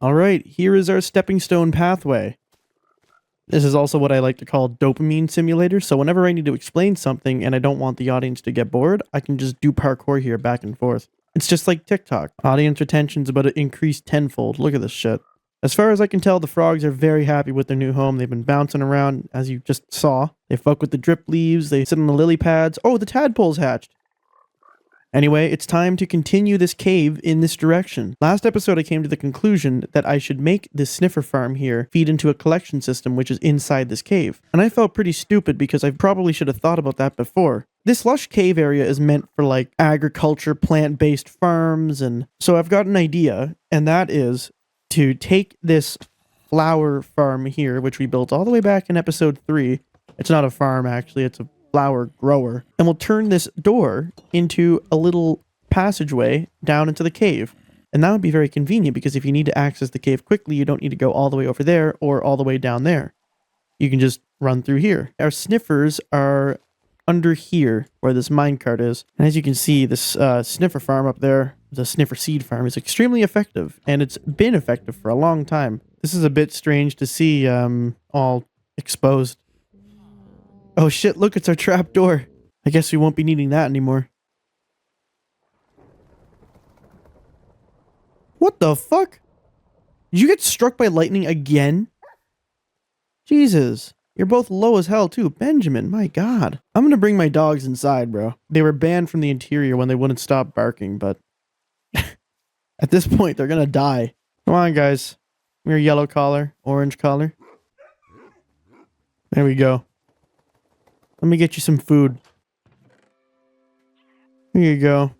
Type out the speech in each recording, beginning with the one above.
Alright, here is our stepping stone pathway. This is also what I like to call dopamine simulator, so whenever I need to explain something and I don't want the audience to get bored, I can just do parkour here back and forth. It's just like TikTok. Audience retention's about to increase tenfold. Look at this shit. As far as I can tell, the frogs are very happy with their new home. They've been bouncing around, as you just saw. They fuck with the drip leaves, they sit on the lily pads. Oh, the tadpole's hatched! Anyway, it's time to continue this cave in this direction. Last episode I came to the conclusion that I should make this sniffer farm here feed into a collection system which is inside this cave. And I felt pretty stupid because I probably should have thought about that before. This lush cave area is meant for like agriculture, plant-based farms, and so I've got an idea, and that is to take this flower farm here, which we built all the way back in episode 3. It's not a farm actually, it's a flower grower, and we'll turn this door into a little passageway down into the cave. And that would be very convenient because if you need to access the cave quickly, you don't need to go all the way over there or all the way down there. You can just run through here. Our sniffers are under here where this minecart is. And as you can see, this sniffer farm up there, the sniffer seed farm, is extremely effective, and it's been effective for a long time. This is a bit strange to see all exposed. Oh shit, look, it's our trap door. I guess we won't be needing that anymore. What the fuck? Did you get struck by lightning again? Jesus. You're both low as hell too. Benjamin, my god. I'm gonna bring my dogs inside, bro. They were banned from the interior when they wouldn't stop barking, but... at this point, they're gonna die. Come on, guys. We're yellow collar, orange collar. There we go. Let me get you some food. Here you go.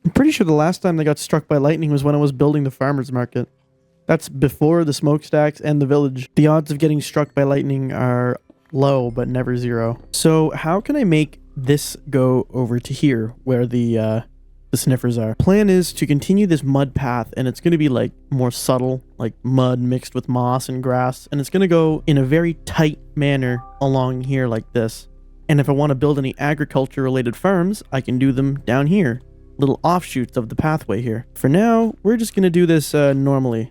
I'm pretty sure the last time they got struck by lightning was when I was building the farmer's market. That's before the smokestacks and the village. The odds of getting struck by lightning are low, but never zero. So how can I make this go over to here, where the sniffers are? Plan is to continue this mud path, and it's going to be like more subtle, like mud mixed with moss and grass, and it's going to go in a very tight manner along here like this. And if I want to build any agriculture related farms, I can do them down here, little offshoots of the pathway here. For now, we're just going to do this normally.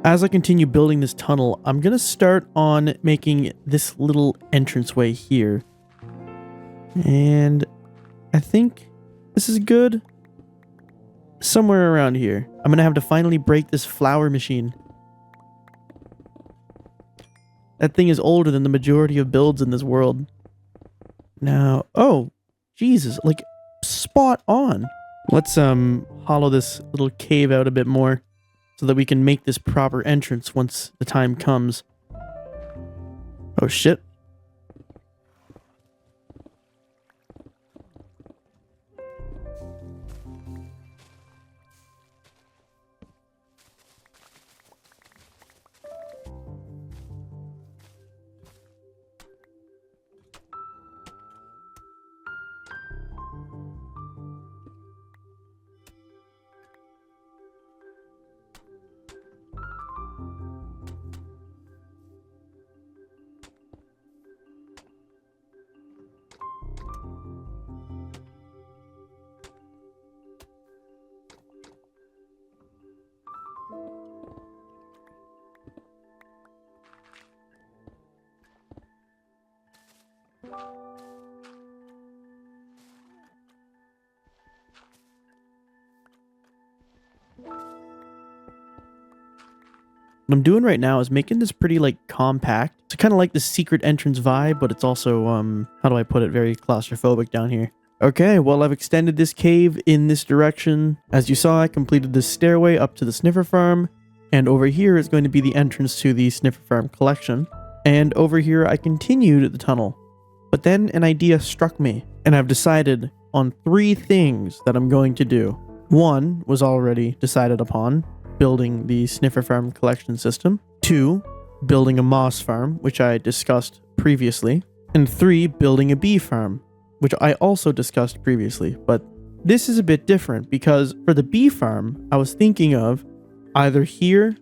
As I continue building this tunnel, I'm going to start on making this little entranceway here. And I think this is good. Somewhere around here. I'm going to have to finally break this flower machine. That thing is older than the majority of builds in this world. Now, oh, Jesus, like spot on. Let's hollow this little cave out a bit more, so that we can make this proper entrance once the time comes. Oh shit. What I'm doing right now is making this pretty like compact. It's kind of like the secret entrance vibe, but it's also, how do I put it, very claustrophobic down here. Okay, well, I've extended this cave in this direction. As you saw, I completed this stairway up to the sniffer farm, and over here is going to be the entrance to the sniffer farm collection. And over here, I continued the tunnel. But then an idea struck me, and I've decided on 3 things that I'm going to do. 1 was already decided upon, building the Sniffer farm collection system. 2, building a moss farm, which I discussed previously. And 3, building a bee farm, which I also discussed previously. But this is a bit different because for the bee farm, I was thinking of either here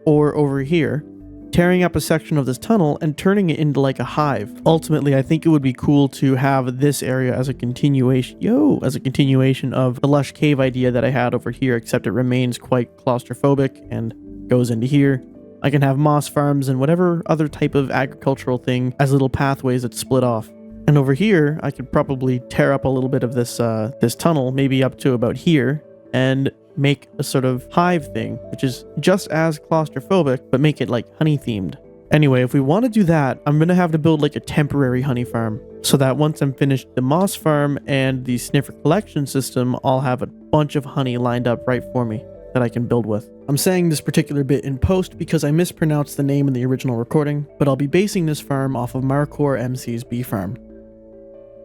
or over here, tearing up a section of this tunnel and turning it into like a hive. Ultimately, I think it would be cool to have this area as a continuation, of the lush cave idea that I had over here, except it remains quite claustrophobic and goes into here. I can have moss farms and whatever other type of agricultural thing as little pathways that split off. And over here, I could probably tear up a little bit of this this tunnel, maybe up to about here, and make a sort of hive thing, which is just as claustrophobic, but make it like honey themed. Anyway, if we want to do that, I'm going to have to build like a temporary honey farm so that once I'm finished the moss farm and the Sniffer collection system, I'll have a bunch of honey lined up right for me that I can build with. I'm saying this particular bit in post because I mispronounced the name in the original recording, but I'll be basing this farm off of MarcorMC's bee farm.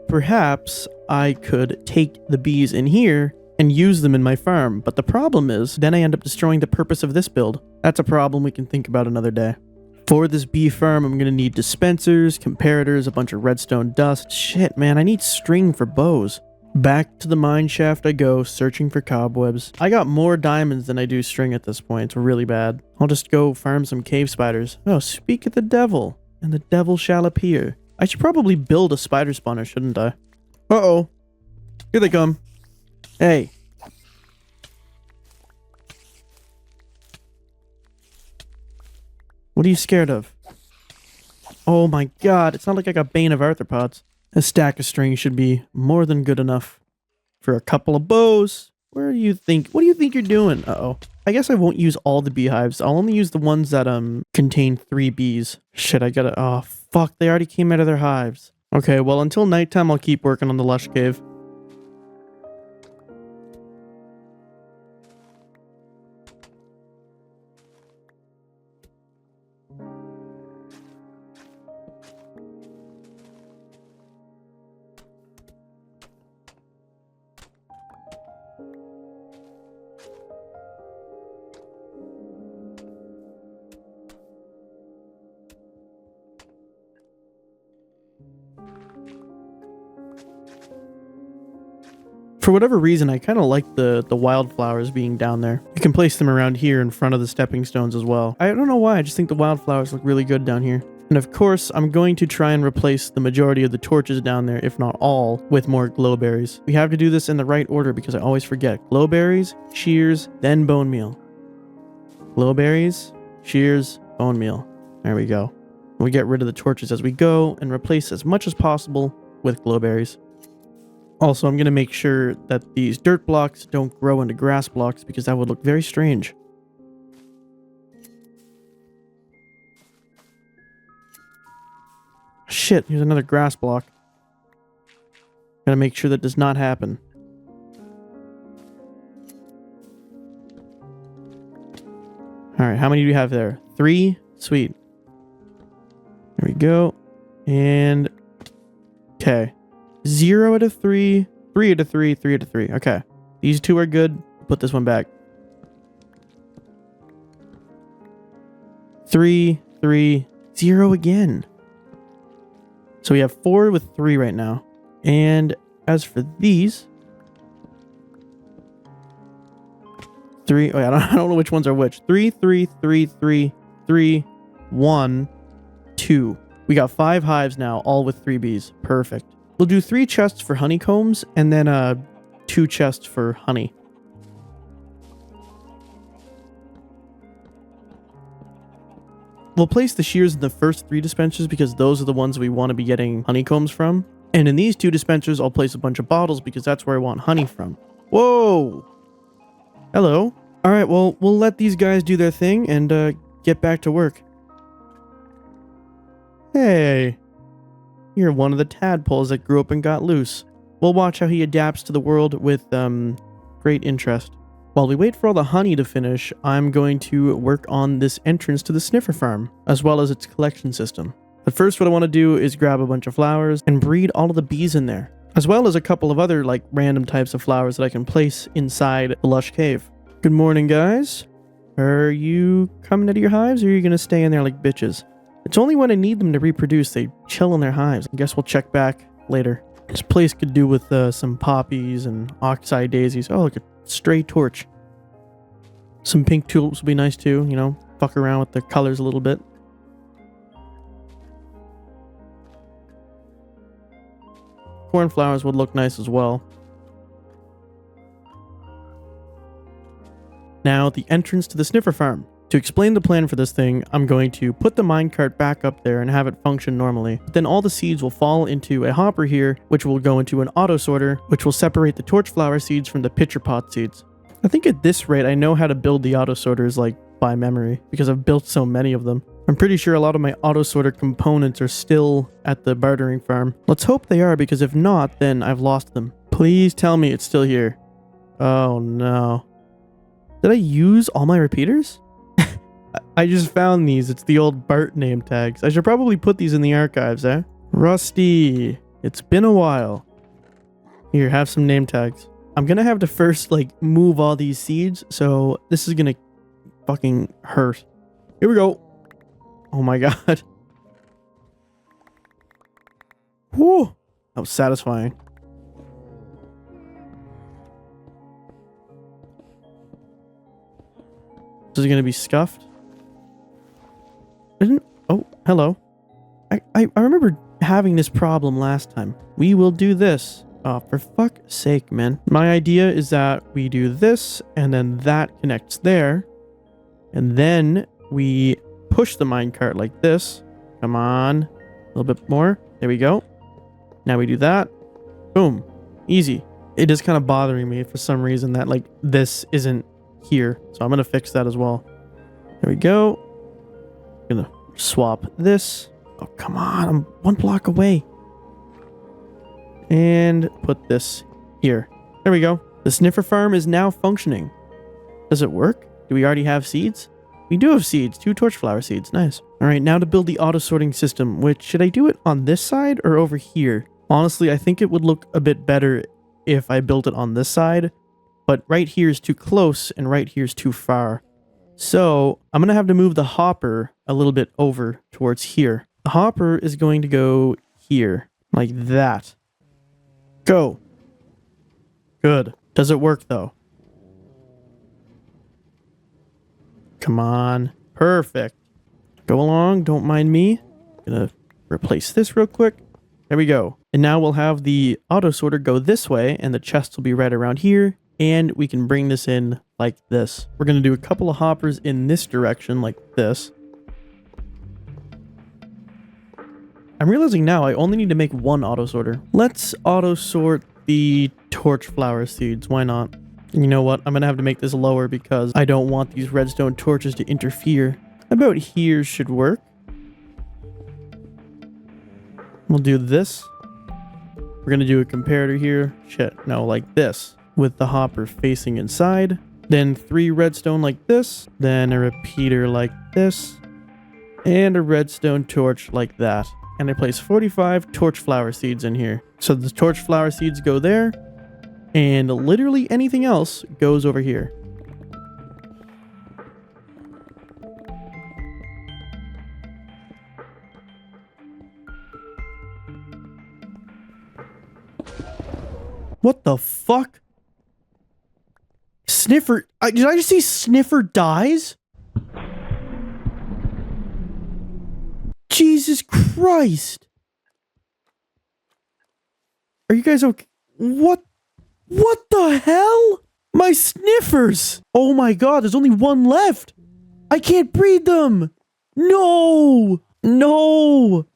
Perhaps I could take the bees in here and use them in my farm, but the problem is, then I end up destroying the purpose of this build. That's a problem we can think about another day. For this bee farm, I'm gonna need dispensers, comparators, a bunch of redstone dust. Shit, man, I need string for bows. Back to the mine shaft I go, searching for cobwebs. I got more diamonds than I do string at this point. It's really bad. I'll just go farm some cave spiders. Oh, speak of the devil, and the devil shall appear. I should probably build a spider spawner, shouldn't I? Uh-oh. Here they come. Hey. What are you scared of? Oh my god, it's not like I got Bane of Arthropods. A stack of string should be more than good enough for a couple of bows. What do you think you're doing? Uh-oh. I guess I won't use all the beehives. I'll only use the ones that contain 3 bees. Shit, I gotta... Oh, fuck, they already came out of their hives. Okay, well, until nighttime, I'll keep working on the lush cave. For whatever reason, I kind of like the wildflowers being down there. You can place them around here in front of the stepping stones as well. I don't know why, I just think the wildflowers look really good down here. And of course, I'm going to try and replace the majority of the torches down there, if not all, with more glowberries. We have to do this in the right order because I always forget. Glowberries, shears, then bone meal. Glowberries, shears, bone meal. There we go. We get rid of the torches as we go and replace as much as possible with glowberries. Also, I'm going to make sure that these dirt blocks don't grow into grass blocks because that would look very strange. Shit, here's another grass block. Gotta make sure that does not happen. Alright, how many do you have there? 3? Sweet. There we go. And... okay. 0 out of 3, 3 out of 3, 3 out of 3. Okay. These 2 are good. Put this one back. 3, 3, 0 again. So we have 4 with 3 right now. And as for these... 3... oh yeah, I don't know which ones are which. 3, 3, 3, 3, 3, 1, 2. We got 5 hives now, all with 3 bees. Perfect. We'll do 3 chests for honeycombs, and then 2 chests for honey. We'll place the shears in the first 3 dispensers because those are the ones we want to be getting honeycombs from. And in these 2 dispensers, I'll place a bunch of bottles because that's where I want honey from. Whoa! Hello. Alright, well, we'll let these guys do their thing and get back to work. Hey. You're one of the tadpoles that grew up and got loose. We'll watch how he adapts to the world with, great interest. While we wait for all the honey to finish, I'm going to work on this entrance to the Sniffer farm, as well as its collection system. But first, what I want to do is grab a bunch of flowers and breed all of the bees in there. as well as a couple of other like random types of flowers that I can place inside the lush cave. Good morning, guys. Are you coming out of your hives, or are you gonna stay in there like bitches? It's only when I need them to reproduce they chill in their hives. I guess we'll check back later. This place could do with some poppies and oxeye daisies. Oh, look, a stray torch. Some pink tulips would be nice too, you know, fuck around with the colors a little bit. Cornflowers would look nice as well. Now, the entrance to the Sniffer farm. To explain the plan for this thing, I'm going to put the minecart back up there and have it function normally. Then all the seeds will fall into a hopper here, which will go into an auto sorter, which will separate the torch flower seeds from the pitcher pot seeds. I think at this rate, I know how to build the auto sorters like by memory because I've built so many of them. I'm pretty sure a lot of my auto sorter components are still at the bartering farm. Let's hope they are, because if not, then I've lost them. Please tell me it's still here. Oh no. Did I use all my repeaters? I just found these. It's the old Bart name tags. I should probably put these in the archives, eh? Rusty, it's been a while. Here, have some name tags. I'm gonna have to first, like, move all these seeds, so this is gonna fucking hurt. Here we go. Oh my god. Whew. That was satisfying. This is gonna be scuffed. Oh, hello. I remember having this problem last time. We will do this. Oh, for fuck's sake, man. My idea is that we do this, and then that connects there. And then we push the minecart like this. Come on. A little bit more. There we go. Now we do that. Boom. Easy. It is kind of bothering me for some reason that, like, this isn't here. So I'm going to fix that as well. There we go. I'm going to swap this. Oh, come on. I'm one block away. And put this here. There we go. The Sniffer farm is now functioning. Does it work? Do we already have seeds? We do have seeds. 2 torch flower seeds. Nice. All right, now to build the auto sorting system, which should I do it on this side or over here? Honestly, I think it would look a bit better if I built it on this side, but right here is too close and right here is too far. So I'm going to have to move the hopper a little bit over towards here. The hopper is going to go here, like that. Go. Good. Does it work though? Come on. Perfect. Go along. Don't mind me. Gonna replace this real quick. There we go. And now we'll have the auto sorter go this way, and the chest will be right around here. And we can bring this in like this. We're gonna do a couple of hoppers in this direction like this. I'm realizing now I only need to make 1 auto sorter. Let's auto sort the torch flower seeds. Why not? And you know what? I'm going to have to make this lower because I don't want these redstone torches to interfere. About here should work. We'll do this. We're going to do a comparator here. Shit, no, like this. With the hopper facing inside. Then 3 redstone like this. Then a repeater like this. And a redstone torch like that. And I place 45 torch flower seeds in here. So the torch flower seeds go there. And literally anything else goes over here. What the fuck? Sniffer... did I just see Sniffer dies? Jesus Christ. Are you guys okay? What the hell? My Sniffers. Oh my god, there's only 1 left. I can't breed them. No. No.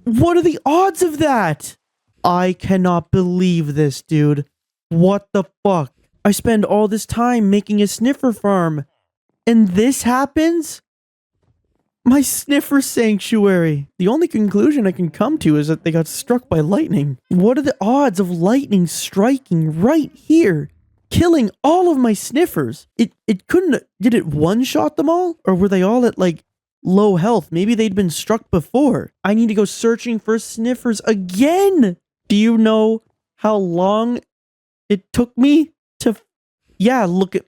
What are the odds of that? I cannot believe this, dude. What the fuck? I spend all this time making a Sniffer farm, and this happens? My Sniffer sanctuary. The only conclusion I can come to is that they got struck by lightning. What are the odds of lightning striking right here, killing all of my Sniffers? It couldn't... Did it one-shot them all? Or were they all at, like, low health? Maybe they'd been struck before. I need to go searching for Sniffers again. Do you know how long it took me to... Yeah, look at...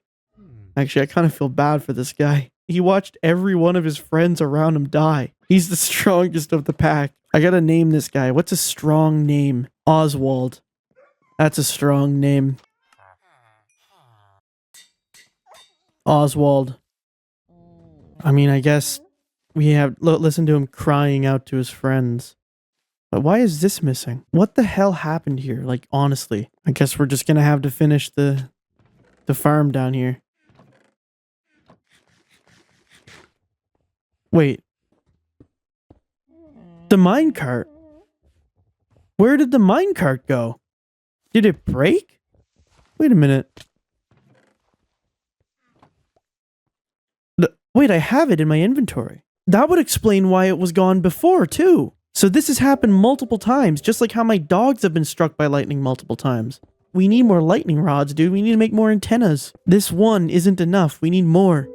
Actually, I kind of feel bad for this guy. He watched every one of his friends around him die. He's the strongest of the pack. I gotta name this guy. What's a strong name? Oswald. That's a strong name. Oswald. I mean, I guess we have... Listen to him crying out to his friends. But why is this missing? What the hell happened here? Like, honestly. I guess we're just gonna have to finish the farm down here. Wait. The minecart? Where did the minecart go? Did it break? Wait a minute. Wait, I have it in my inventory. That would explain why it was gone before, too. So this has happened multiple times, just like how my dogs have been struck by lightning multiple times. We need more lightning rods, dude. We need to make more antennas. This one isn't enough. We need more.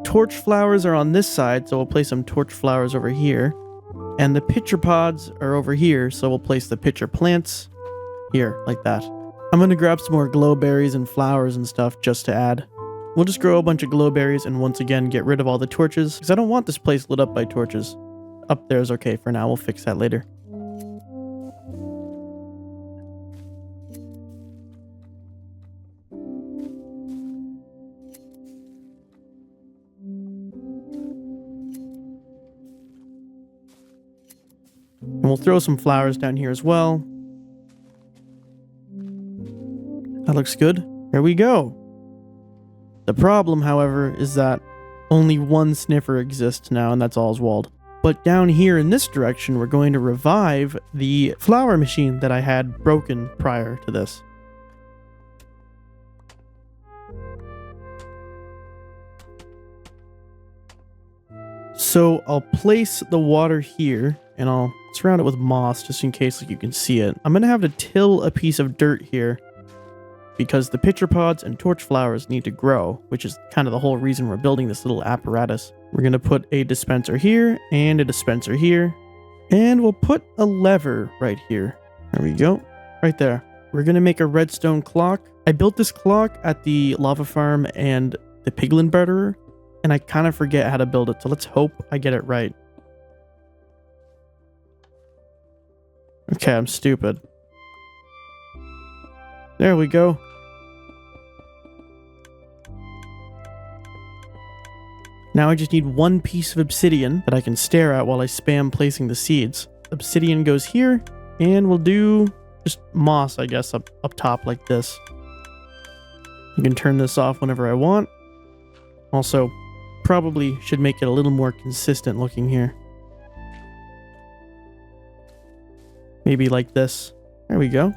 Torch flowers are on this side, so we'll place some torch flowers over here. And the pitcher pods are over here, so we'll place the pitcher plants here, like that. I'm gonna grab some more glowberries and flowers and stuff just to add. We'll just grow a bunch of glowberries and once again get rid of all the torches, because I don't want this place lit up by torches. Up there is okay for now, we'll fix that later. And we'll throw some flowers down here as well. That looks good. Here we go. The problem, however, is that only one sniffer exists now, and that's Oswald. But down here in this direction, we're going to revive the flower machine that I had broken prior to this. So I'll place the water here, and I'll surround it with moss just in case you can see it. I'm going to have to till a piece of dirt here because the pitcher pods and torch flowers need to grow, which is kind of the whole reason we're building this little apparatus. We're going to put a dispenser here and a dispenser here, and we'll put a lever right here. There we go. Right there. We're going to make a redstone clock. I built this clock at the lava farm and the piglin barterer, and I kind of forget how to build it, so let's hope I get it right. Okay, I'm stupid. There we go. Now I just need one piece of obsidian that I can stare at while I spam placing the seeds. Obsidian goes here, and we'll do just moss, I guess, up top like this. You can turn this off whenever I want. Also, probably should make it a little more consistent looking here. Maybe like this. There we go.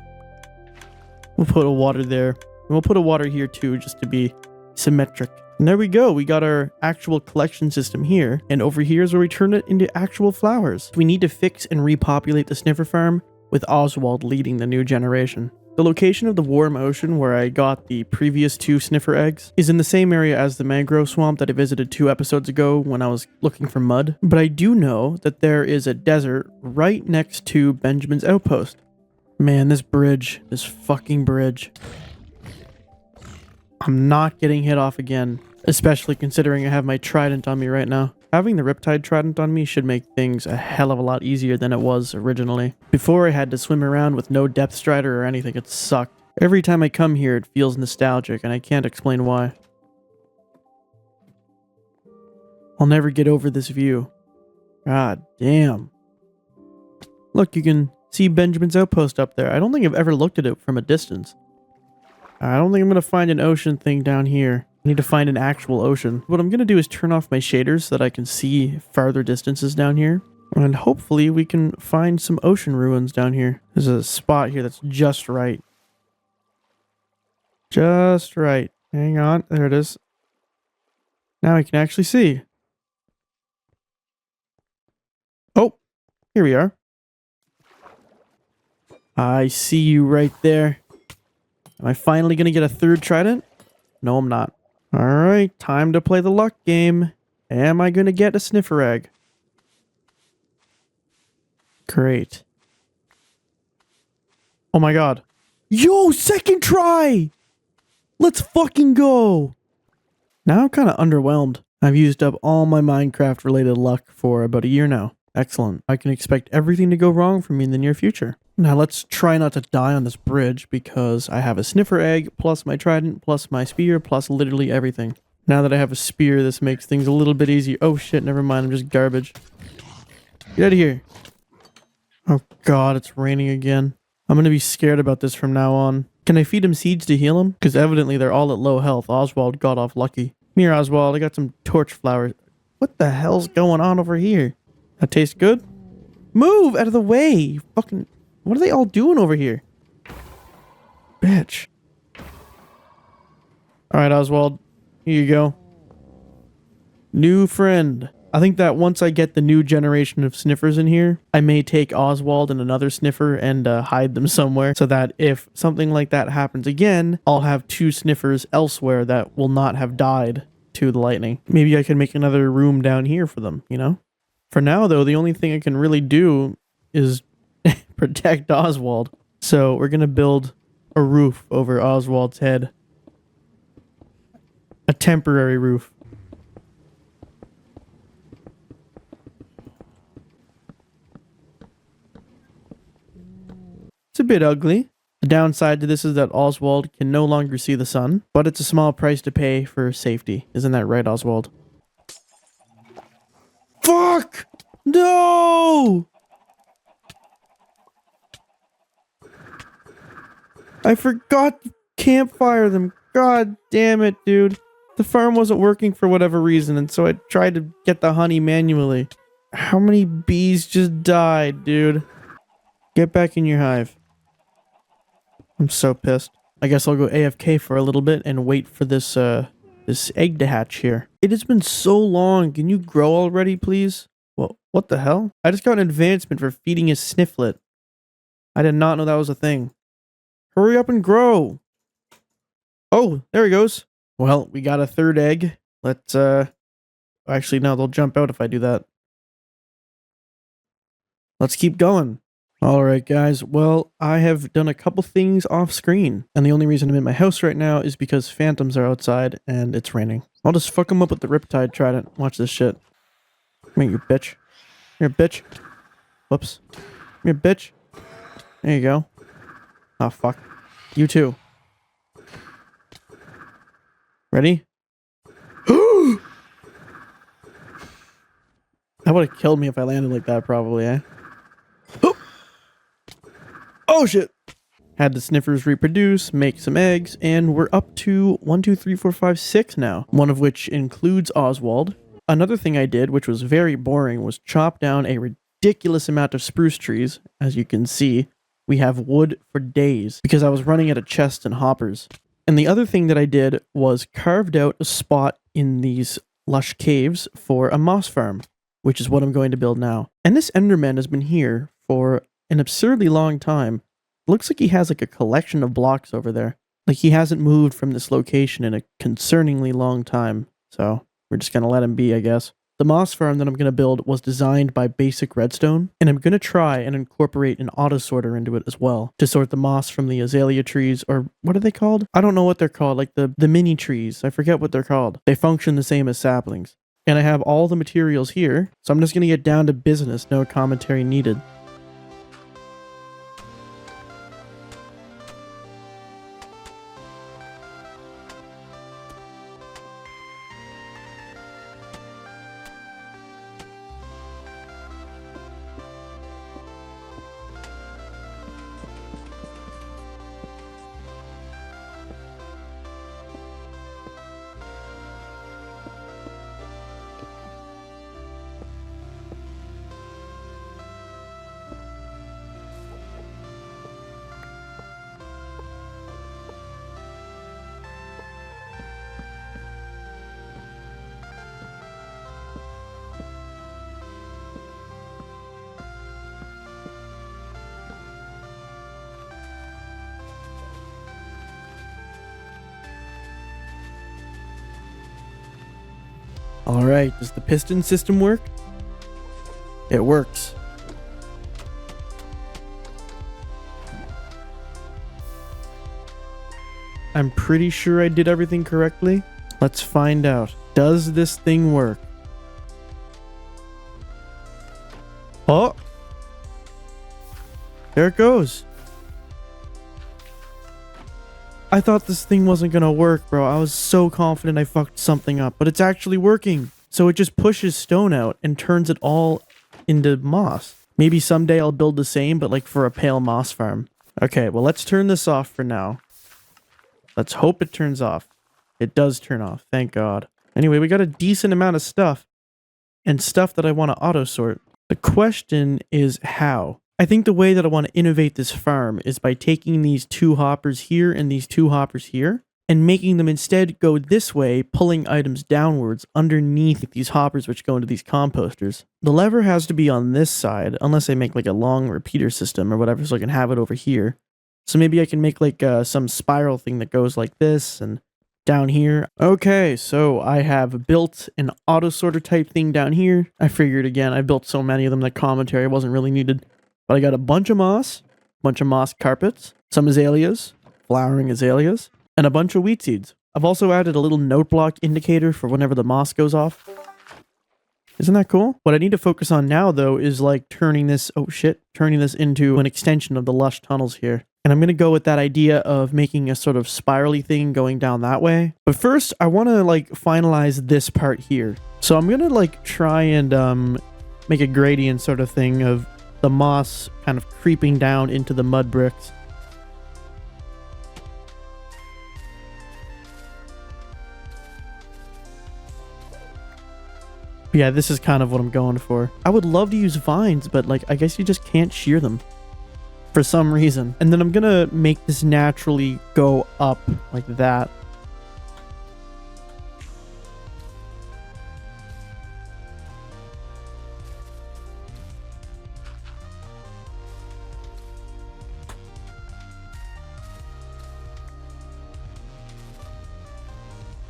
We'll put a water there. And we'll put a water here too, just to be symmetric. And there we go. We got our actual collection system here. And over here is where we turn it into actual flowers. We need to fix and repopulate the sniffer farm with Oswald leading the new generation. The location of the warm ocean where I got the previous 2 sniffer eggs is in the same area as the mangrove swamp that I visited 2 episodes ago when I was looking for mud. But I do know that there is a desert right next to Benjamin's outpost. Man, this bridge, this fucking bridge. I'm not getting hit off again, especially considering I have my trident on me right now. Having the Riptide trident on me should make things a hell of a lot easier than it was originally. Before I had to swim around with no depth strider or anything, it sucked. Every time I come here, it feels nostalgic, and I can't explain why. I'll never get over this view. God damn. Look, you can see Benjamin's outpost up there. I don't think I've ever looked at it from a distance. I don't think I'm going to find an ocean thing down here. I need to find an actual ocean. What I'm going to do is turn off my shaders so that I can see farther distances down here. And hopefully we can find some ocean ruins down here. There's a spot here that's just right. Just right. Hang on. There it is. Now I can actually see. Oh, here we are. I see you right there. Am I finally going to get a third trident? No, I'm not. Alright, time to play the luck game. Am I going to get a sniffer egg? Great. Oh my god. Yo, second try! Let's fucking go! Now I'm kind of underwhelmed. I've used up all my Minecraft related luck for about a year now. Excellent. I can expect everything to go wrong for me in the near future. Now let's try not to die on this bridge because I have a sniffer egg, plus my trident, plus my spear, plus literally everything. Now that I have a spear, this makes things a little bit easier. Oh shit, never mind, I'm just garbage. Get out of here. Oh god, it's raining again. I'm gonna be scared about this from now on. Can I feed him seeds to heal him? Because evidently they're all at low health. Oswald got off lucky. Come here, Oswald, I got some torch flowers. What the hell's going on over here? That tastes good? Move out of the way, you fucking... What are they all doing over here? Bitch. Alright, Oswald. Here you go. New friend. I think that once I get the new generation of sniffers in here, I may take Oswald and another sniffer and hide them somewhere so that if something like that happens again, I'll have two sniffers elsewhere that will not have died to the lightning. Maybe I can make another room down here for them, you know? For now, though, the only thing I can really do is protect Oswald. So we're going to build a roof over Oswald's head. A temporary roof. It's a bit ugly. The downside to this is that Oswald can no longer see the sun, but it's a small price to pay for safety. Isn't that right, Oswald? Fuck! No! I forgot to campfire them. God damn it, dude. The farm wasn't working for whatever reason, and so I tried to get the honey manually. How many bees just died, dude? Get back in your hive. I'm so pissed. I guess I'll go AFK for a little bit and wait for this egg to hatch here. It has been so long. Can you grow already, please? Well, what the hell? I just got an advancement for feeding a snifflet. I did not know that was a thing. Hurry up and grow. Oh, there he goes. Well, we got a third egg. Let's, actually, no, they'll jump out if I do that. Let's keep going. Alright, guys. Well, I have done a couple things off screen. And the only reason I'm in my house right now is because phantoms are outside and it's raining. I'll just fuck them up with the Riptide trident. Watch this shit. Come here, you bitch. Here, bitch. Whoops. Come here, bitch. There you go. Oh, fuck. You too. Ready? That would have killed me if I landed like that, probably, eh? Oh, shit! Had the sniffers reproduce, make some eggs, and we're up to 1, 2, 3, 4, 5, 6 now. One of which includes Oswald. Another thing I did, which was very boring, was chop down a ridiculous amount of spruce trees. As you can see, we have wood for days because I was running out of chests and hoppers. And the other thing that I did was carved out a spot in these lush caves for a moss farm, which is what I'm going to build now. And this Enderman has been here for an absurdly long time. Looks like he has like a collection of blocks over there. Like he hasn't moved from this location in a concerningly long time. So we're just gonna let him be, I guess. The moss farm that I'm going to build was designed by Basic Redstone, and I'm going to try and incorporate an auto sorter into it as well to sort the moss from the azalea trees, or what are they called? I don't know what they're called, like the mini trees. I forget what they're called. They function the same as saplings. And I have all the materials here, so I'm just going to get down to business, no commentary needed. Alright, does the piston system work? It works. I'm pretty sure I did everything correctly. Let's find out. Does this thing work? Oh! There it goes. I thought this thing wasn't gonna work, bro. I was so confident I fucked something up, but it's actually working. So it just pushes stone out and turns it all into moss. Maybe someday I'll build the same, but like for a pale moss farm. Okay, well, let's turn this off for now. Let's hope it turns off. It does turn off, thank God. Anyway, we got a decent amount of stuff and stuff that I want to auto sort. The question is how? I think the way that I want to innovate this farm is by taking these two hoppers here and these two hoppers here and making them instead go this way, pulling items downwards underneath these hoppers which go into these composters. The lever has to be on this side unless I make like a long repeater system or whatever, so I can have it over here. So maybe I can make like some spiral thing that goes like this and down here. Okay, so I have built an auto sorter type thing down here. I figured again, I built so many of them that commentary wasn't really needed. But I got a bunch of moss carpets, some azaleas, flowering azaleas, and a bunch of wheat seeds. I've also added a little note block indicator for whenever the moss goes off. Isn't that cool? What I need to focus on now, though, is like turning this into an extension of the lush tunnels here. And I'm going to go with that idea of making a sort of spirally thing going down that way. But first, I want to like finalize this part here. So I'm going to like try and make a gradient sort of thing of the moss kind of creeping down into the mud bricks. Yeah, this is kind of what I'm going for. I would love to use vines, but like, I guess you just can't shear them for some reason. And then I'm gonna make this naturally go up like that.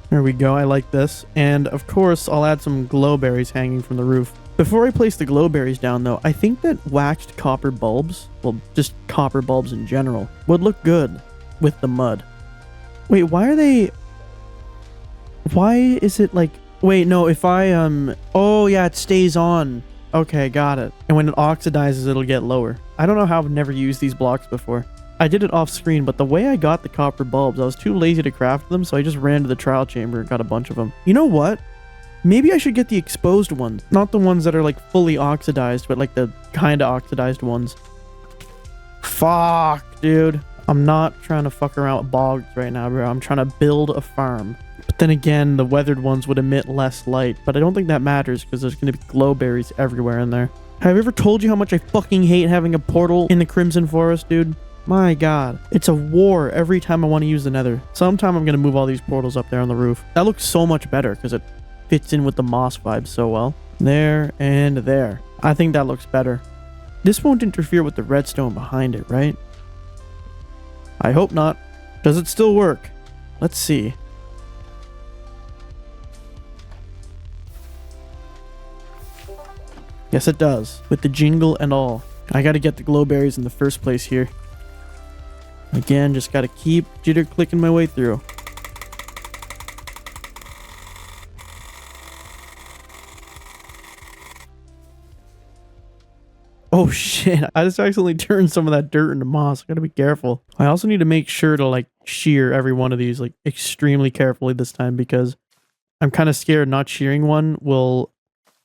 There we go, I like this. And of course, I'll add some glowberries hanging from the roof. Before I place the glowberries down though, I think that waxed copper bulbs, well, just copper bulbs in general, would look good with the mud. Wait, why is it like, wait, no, if I, oh yeah, it stays on. Okay, got it. And when it oxidizes, it'll get lower. I don't know how I've never used these blocks before. I did it off screen, but the way I got the copper bulbs, I was too lazy to craft them, so I just ran to the trial chamber and got a bunch of them. You know what? Maybe I should get the exposed ones. Not the ones that are like fully oxidized, but like the kind of oxidized ones. Fuck, dude. I'm not trying to fuck around with bogs right now, bro. I'm trying to build a farm. But then again, the weathered ones would emit less light, but I don't think that matters because there's going to be glowberries everywhere in there. Have I ever told you how much I fucking hate having a portal in the Crimson Forest, dude? My god. It's a war every time I want to use the nether. Sometime I'm going to move all these portals up there on the roof. That looks so much better because it fits in with the moss vibe so well. There and there. I think that looks better. This won't interfere with the redstone behind it, right? I hope not. Does it still work? Let's see. Yes, it does. With the jingle and all. I gotta get the glowberries in the first place here. Again, just gotta keep jitter clicking my way through. Oh shit, I just accidentally turned some of that dirt into moss. I gotta be careful. I also need to make sure to like shear every one of these like extremely carefully this time because I'm kind of scared not shearing one will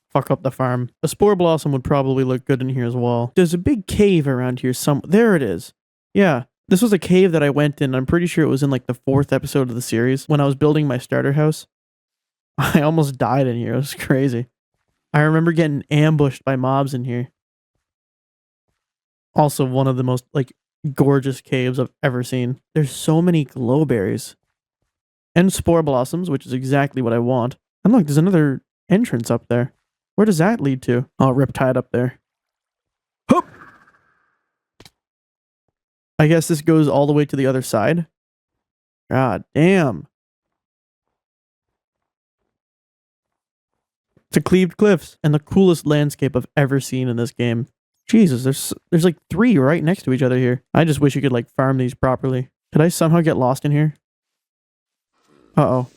fuck up the farm. A spore blossom would probably look good in here as well. There's a big cave around here there it is. Yeah, this was a cave that I went in. I'm pretty sure it was in like the 4th episode of the series when I was building my starter house. I almost died in here. It was crazy. I remember getting ambushed by mobs in here. Also one of the most like gorgeous caves I've ever seen. There's so many glowberries. And spore blossoms, which is exactly what I want. And look, there's another entrance up there. Where does that lead to? Oh, Riptide up there. Hup! I guess this goes all the way to the other side. God damn. It's a cleaved cliffs and the coolest landscape I've ever seen in this game. Jesus, there's like 3 right next to each other here. I just wish you could like farm these properly. Could I somehow get lost in here? Uh-oh.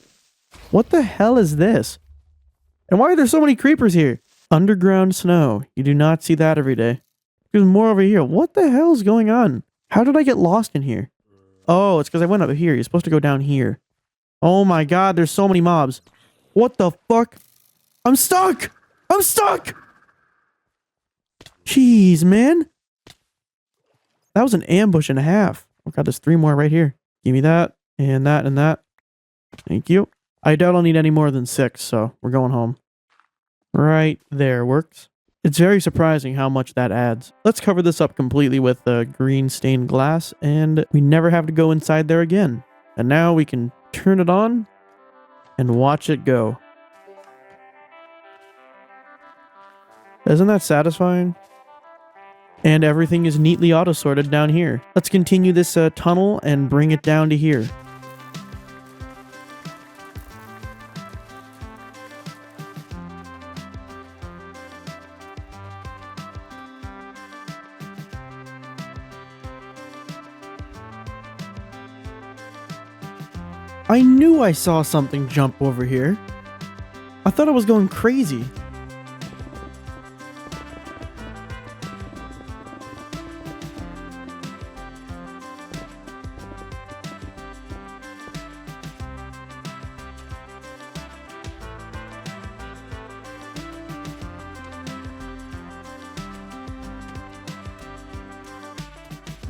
What the hell is this? And why are there so many creepers here? Underground snow. You do not see that every day. There's more over here. What the hell is going on? How did I get lost in here? Oh, it's because I went up here. You're supposed to go down here. Oh my god, there's so many mobs. What the fuck? I'm stuck! I'm stuck! Jeez, man. That was an ambush and a half. Oh god, there's 3 more right here. Give me that, and that, and that. Thank you. I doubt I'll need any more than 6, so we're going home. Right there works. It's very surprising how much that adds. Let's cover this up completely with green stained glass, and we never have to go inside there again. And now we can turn it on and watch it go. Isn't that satisfying? And everything is neatly auto-sorted down here. Let's continue this tunnel and bring it down to here. I knew I saw something jump over here. I thought I was going crazy.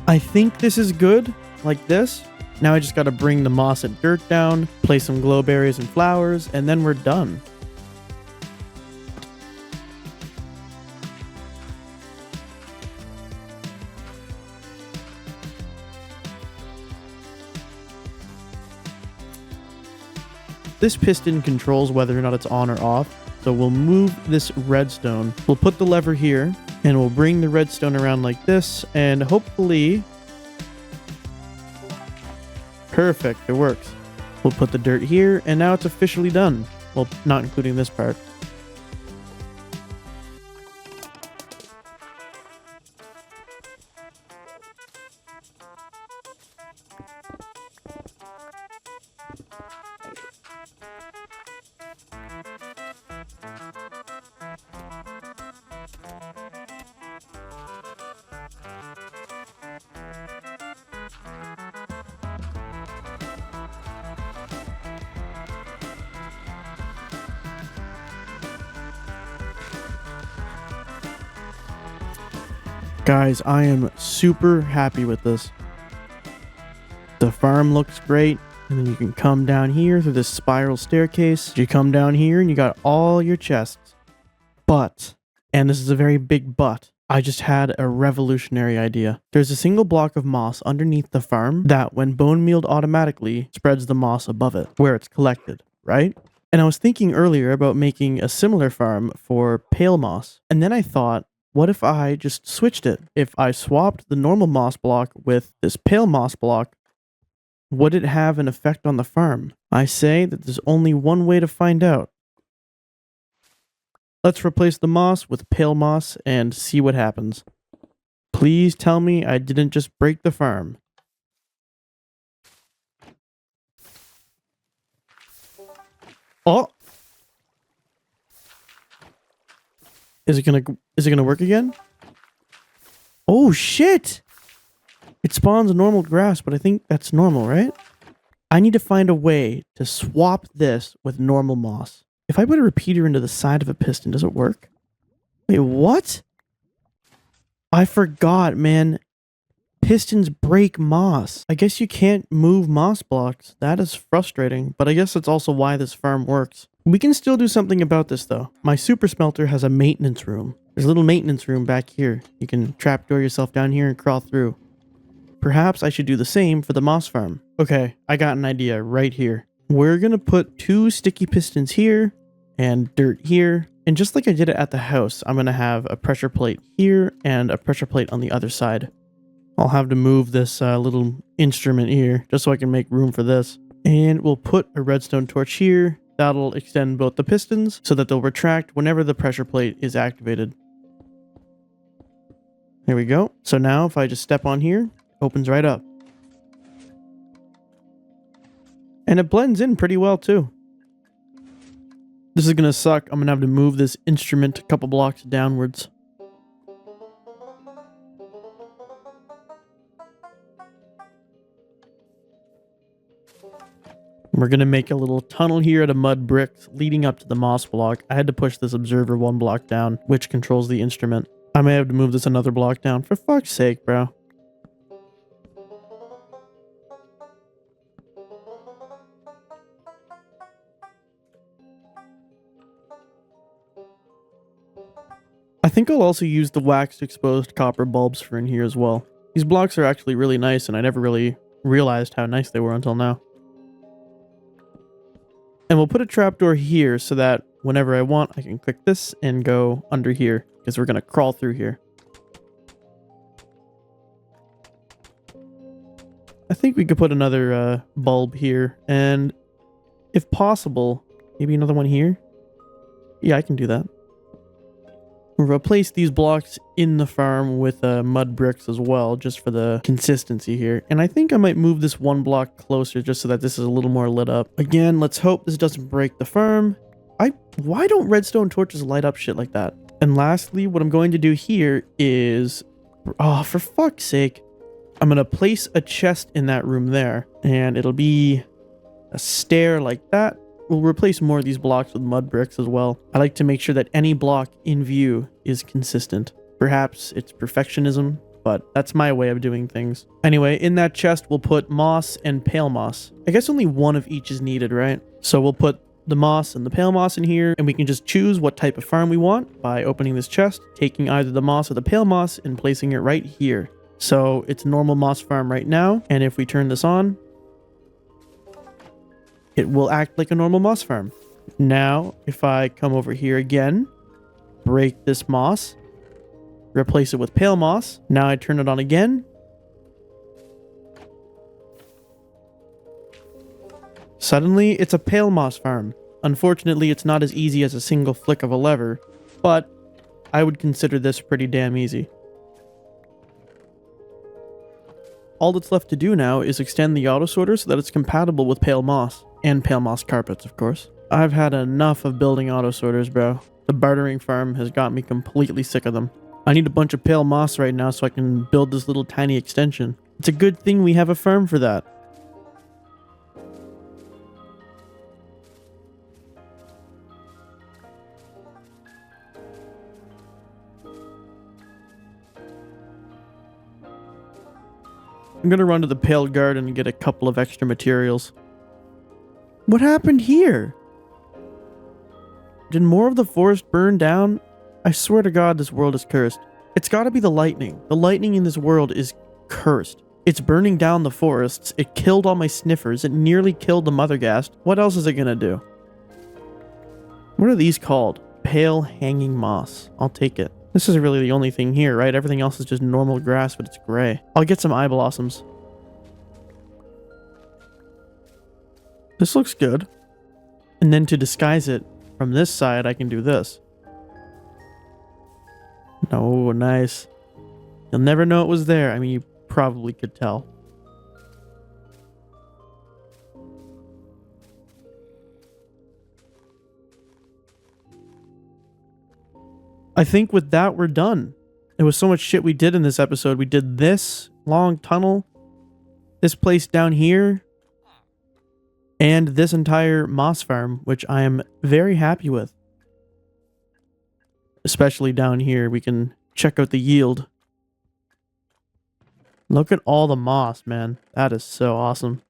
I think this is good, like this. Now I just gotta bring the moss and dirt down, place some glowberries and flowers, and then we're done. This piston controls whether or not it's on or off, so we'll move this redstone. We'll put the lever here, and we'll bring the redstone around like this, and hopefully... Perfect, it works. We'll put the dirt here, and now it's officially done. Well, not including this part. Guys, I am super happy with this. The farm looks great, and then you can come down here through this spiral staircase. You come down here and you got all your chests. But, and this is a very big but, I just had a revolutionary idea. There's a single block of moss underneath the farm that, when bone mealed automatically, spreads the moss above it, where it's collected, right? And I was thinking earlier about making a similar farm for pale moss, and then I thought, what if I just switched it? If I swapped the normal moss block with this pale moss block, would it have an effect on the farm? I say that there's only one way to find out. Let's replace the moss with pale moss and see what happens. Please tell me I didn't just break the farm. Oh! Is it gonna work again? Oh shit! It spawns normal grass, but I think that's normal, right? I need to find a way to swap this with normal moss. If I put a repeater into the side of a piston, does it work? Wait, what? I forgot, man. Pistons break moss. I guess you can't move moss blocks. That is frustrating, but I guess that's also why this farm works. We can still do something about this though. My super smelter has a maintenance room. There's a little maintenance room back here. You can trapdoor yourself down here and crawl through. Perhaps I should do the same for the moss farm. Okay, I got an idea right here. We're gonna put 2 sticky pistons here and dirt here. And just like I did it at the house, I'm gonna have a pressure plate here and a pressure plate on the other side. I'll have to move this little instrument here just so I can make room for this. And we'll put a redstone torch here. That'll extend both the pistons so that they'll retract whenever the pressure plate is activated. There we go. So now if I just step on here, it opens right up. And it blends in pretty well too. This is gonna suck. I'm gonna have to move this instrument a couple blocks downwards. We're going to make a little tunnel here out of mud bricks leading up to the moss block. I had to push this observer 1 block down, which controls the instrument. I may have to move this another block down. For fuck's sake, bro. I think I'll also use the waxed exposed copper bulbs for in here as well. These blocks are actually really nice, and I never really realized how nice they were until now. And we'll put a trapdoor here so that whenever I want, I can click this and go under here, because we're going to crawl through here. I think we could put another bulb here, and if possible, maybe another one here. Yeah, I can do that. We'll replace these blocks in the farm with mud bricks as well, just for the consistency here. And I think I might move this 1 block closer just so that this is a little more lit up. Again, let's hope this doesn't break the farm. Why don't redstone torches light up shit like that? And lastly, what I'm going to do here is... Oh, for fuck's sake. I'm going to place a chest in that room there. And it'll be a stair like that. We'll replace more of these blocks with mud bricks as well. I like to make sure that any block in view is consistent. Perhaps it's perfectionism, but that's my way of doing things. Anyway, in that chest, we'll put moss and pale moss. I guess only one of each is needed, right? So we'll put the moss and the pale moss in here, and we can just choose what type of farm we want by opening this chest, taking either the moss or the pale moss, and placing it right here. So it's normal moss farm right now, and if we turn this on, it will act like a normal moss farm. Now, if I come over here again, break this moss, replace it with pale moss. Now I turn it on again. Suddenly, it's a pale moss farm. Unfortunately, it's not as easy as a single flick of a lever, but I would consider this pretty damn easy. All that's left to do now is extend the auto sorter so that it's compatible with pale moss. And pale moss carpets, of course. I've had enough of building auto sorters, bro. The bartering farm has got me completely sick of them. I need a bunch of pale moss right now so I can build this little tiny extension. It's a good thing we have a farm for that. I'm gonna run to the pale garden and get a couple of extra materials. What happened here? Did more of the forest burn down? I swear to God, this world is cursed. It's gotta be the lightning. The lightning in this world is cursed. It's burning down the forests. It killed all my sniffers. It nearly killed the mother ghast. What else is it gonna do? What are these called? Pale hanging moss. I'll take it. This is really the only thing here, right? Everything else is just normal grass, but it's gray. I'll get some eye blossoms. This looks good. And then to disguise it from this side, I can do this. No, nice. You'll never know it was there. I mean, you probably could tell. I think with that, we're done. There was so much shit we did in this episode. We did this long tunnel, this place down here, and this entire moss farm, which I am very happy with. Especially down here, we can check out the yield. Look at all the moss, man. That is so awesome.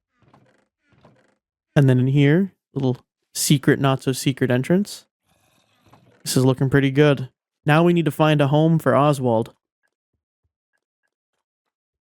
And then in here, little secret, not so secret entrance. This is looking pretty good. Now we need to find a home for Oswald.